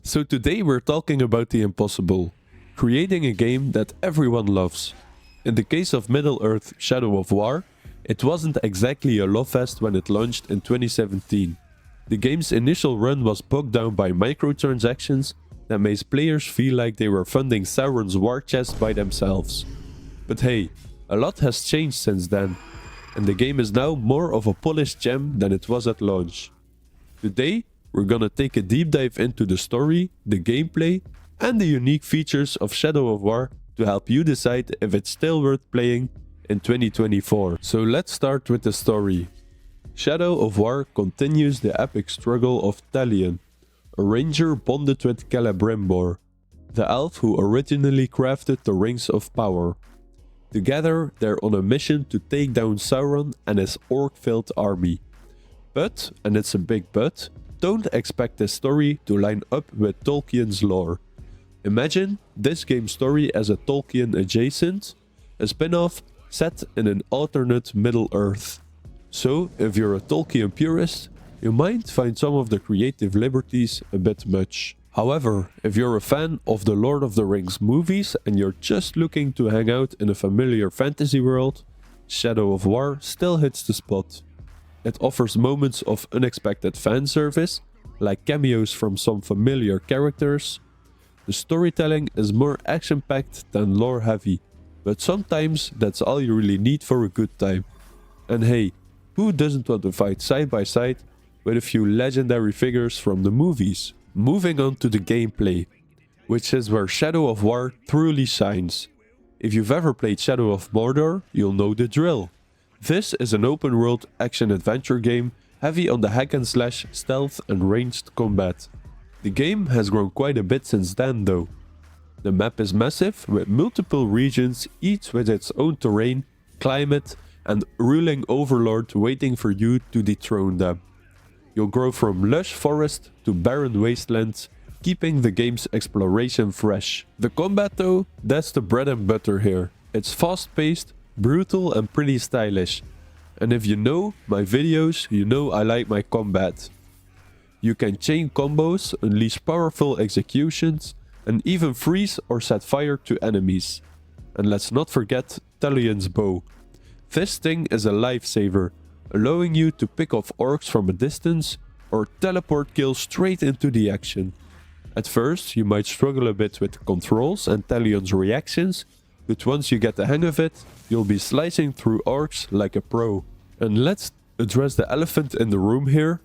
So today we're talking about the impossible, creating a game that everyone loves. In the case of Middle-earth Shadow of War, it wasn't exactly a love fest when it launched in 2017. The game's initial run was bogged down by microtransactions that made players feel like they were funding Sauron's war chest by themselves. But hey, a lot has changed since then, and the game is now more of a polished gem than it was at launch. Today, we're gonna take a deep dive into the story, the gameplay, and the unique features of Shadow of War to help you decide if it's still worth playing in 2024. So let's start with the story. Shadow of War continues the epic struggle of Talion, a ranger bonded with Celebrimbor, the elf who originally crafted the Rings of Power. Together, they're on a mission to take down Sauron and his orc-filled army. But, and it's a big but, don't expect this story to line up with Tolkien's lore. Imagine this game's story as a Tolkien adjacent, a spin-off set in an alternate Middle-earth. So, if you're a Tolkien purist, you might find some of the creative liberties a bit much. However, if you're a fan of the Lord of the Rings movies and you're just looking to hang out in a familiar fantasy world, Shadow of War still hits the spot. It offers moments of unexpected fan service, like cameos from some familiar characters. The storytelling is more action-packed than lore-heavy, but sometimes that's all you really need for a good time. And hey, who doesn't want to fight side by side with a few legendary figures from the movies? Moving on to the gameplay, which is where Shadow of War truly shines. If you've ever played Shadow of Mordor, you'll know the drill. This is an open-world action-adventure game heavy on the hack-and-slash, stealth and ranged combat. The game has grown quite a bit since then though. The map is massive with multiple regions, each with its own terrain, climate and ruling overlord waiting for you to dethrone them. You'll grow from lush forest to barren wastelands, keeping the game's exploration fresh. The combat though, that's the bread and butter here. It's fast-paced, brutal and pretty stylish. And if you know my videos, you know I like my combat. You can chain combos, unleash powerful executions, and even freeze or set fire to enemies. And let's not forget Talion's bow. This thing is a lifesaver, allowing you to pick off orcs from a distance or teleport kills straight into the action. At first, you might struggle a bit with the controls and Talion's reactions, but once you get the hang of it, you'll be slicing through orcs like a pro. And let's address the elephant in the room here,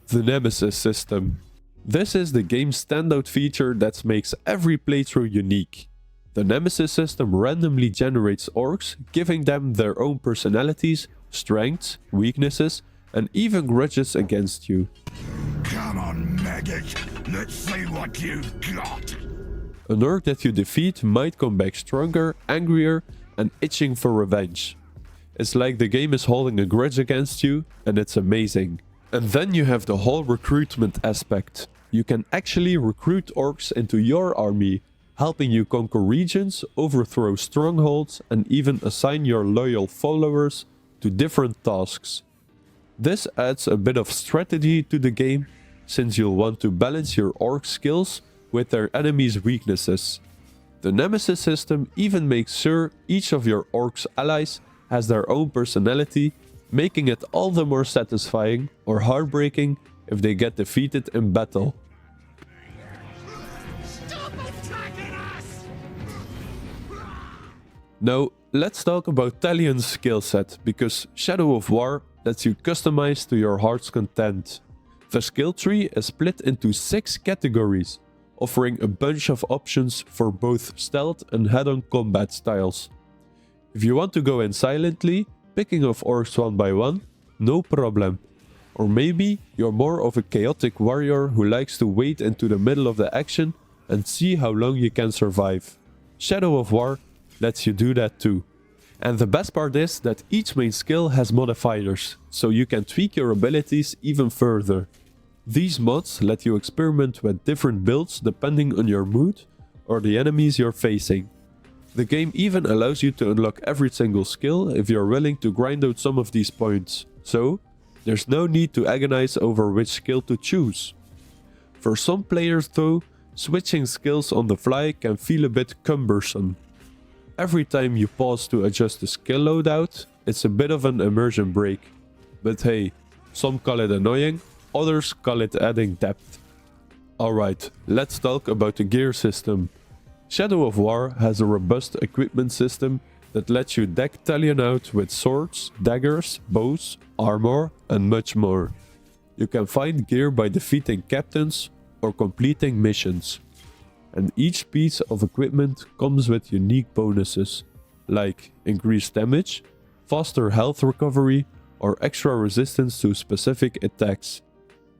the Nemesis system. This is the game's standout feature that makes every playthrough unique. The Nemesis system randomly generates orcs, giving them their own personalities, strengths, weaknesses, and even grudges against you. Come on, maggot, let's see what you've got. An orc that you defeat might come back stronger, angrier, and itching for revenge. It's like the game is holding a grudge against you, and it's amazing. And then you have the whole recruitment aspect. You can actually recruit orcs into your army, helping you conquer regions, overthrow strongholds, and even assign your loyal followers to different tasks. This adds a bit of strategy to the game, since you'll want to balance your orc skills with their enemies' weaknesses. The Nemesis system even makes sure each of your orc's allies has their own personality, making it all the more satisfying or heartbreaking if they get defeated in battle. Stop attacking us! Now, let's talk about Talion's skill set, because Shadow of War lets you customize to your heart's content. The skill tree is split into 6 categories, offering a bunch of options for both stealth and head-on combat styles. If you want to go in silently, picking off orcs one by one, no problem. Or maybe you're more of a chaotic warrior who likes to wait into the middle of the action and see how long you can survive. Shadow of War lets you do that too. And the best part is that each main skill has modifiers, so you can tweak your abilities even further. These mods let you experiment with different builds depending on your mood or the enemies you're facing. The game even allows you to unlock every single skill if you're willing to grind out some of these points, so there's no need to agonize over which skill to choose. For some players though, switching skills on the fly can feel a bit cumbersome. Every time you pause to adjust the skill loadout, it's a bit of an immersion break. But hey, some call it annoying, others call it adding depth. Alright, let's talk about the gear system. Shadow of War has a robust equipment system that lets you deck Talion out with swords, daggers, bows, armor, and much more. You can find gear by defeating captains or completing missions. And each piece of equipment comes with unique bonuses, like increased damage, faster health recovery, or extra resistance to specific attacks.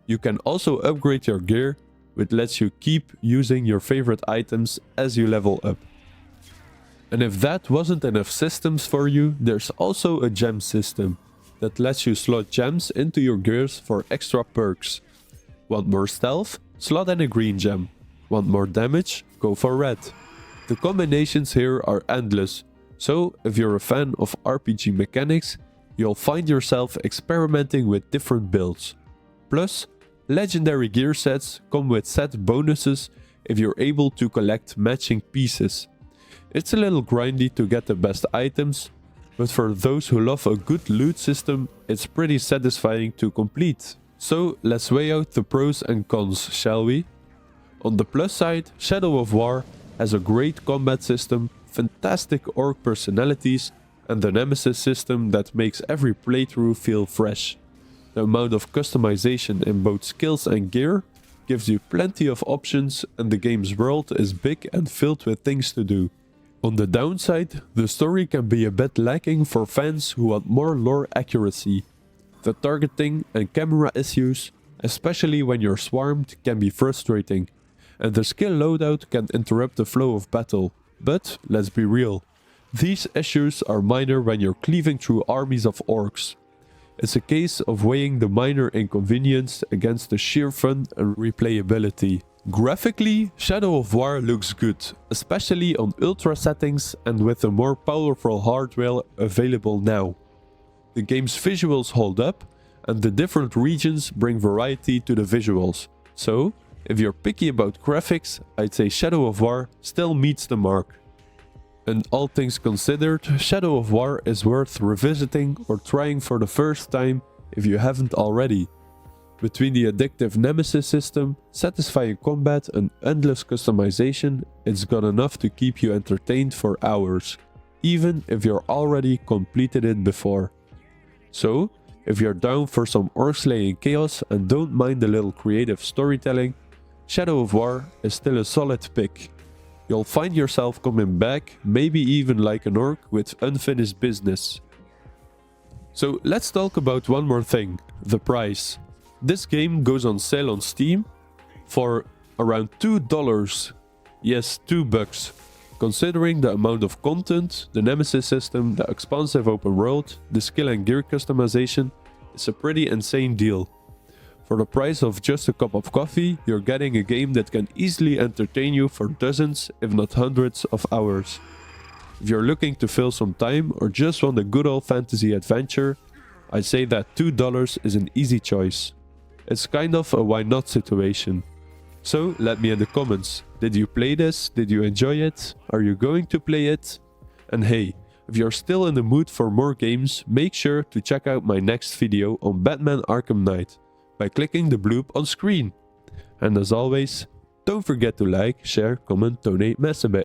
You can also upgrade your gear, which lets you keep using your favorite items as you level up. And if that wasn't enough systems for you, there's also a gem system that lets you slot gems into your gears for extra perks. Want more stealth? Slot in a green gem. Want more damage? Go for red. The combinations here are endless, so if you're a fan of RPG mechanics, you'll find yourself experimenting with different builds. Plus, legendary gear sets come with set bonuses if you're able to collect matching pieces. It's a little grindy to get the best items, but for those who love a good loot system, it's pretty satisfying to complete. So let's weigh out the pros and cons, shall we? On the plus side, Shadow of War has a great combat system, fantastic orc personalities, and the Nemesis system that makes every playthrough feel fresh. The amount of customization in both skills and gear gives you plenty of options, and the game's world is big and filled with things to do. On the downside, the story can be a bit lacking for fans who want more lore accuracy. The targeting and camera issues, especially when you're swarmed, can be frustrating, and the skill loadout can interrupt the flow of battle. But let's be real, these issues are minor when you're cleaving through armies of orcs. It's a case of weighing the minor inconvenience against the sheer fun and replayability. Graphically, Shadow of War looks good, especially on ultra settings and with the more powerful hardware available now. The game's visuals hold up, and the different regions bring variety to the visuals. So, if you're picky about graphics, I'd say Shadow of War still meets the mark. And all things considered, Shadow of War is worth revisiting or trying for the first time if you haven't already. Between the addictive Nemesis system, satisfying combat and endless customization, it's got enough to keep you entertained for hours, even if you're already completed it before. So, if you're down for some orc slaying chaos and don't mind a little creative storytelling, Shadow of War is still a solid pick. You'll find yourself coming back, maybe even like an orc with unfinished business. So let's talk about one more thing, the price. This game goes on sale on Steam for around $2. Yes, $2. Considering the amount of content, the Nemesis system, the expansive open world, the skill and gear customization, it's a pretty insane deal. For the price of just a cup of coffee, you're getting a game that can easily entertain you for dozens, if not hundreds of hours. If you're looking to fill some time or just want a good old fantasy adventure, I'd say that $2 is an easy choice. It's kind of a why not situation. So let me in the comments, did you play this? Did you enjoy it? Are you going to play it? And hey, if you're still in the mood for more games, make sure to check out my next video on Batman Arkham Knight by clicking the bloop on screen. And as always, don't forget to like, share, comment, donate, mess a bit.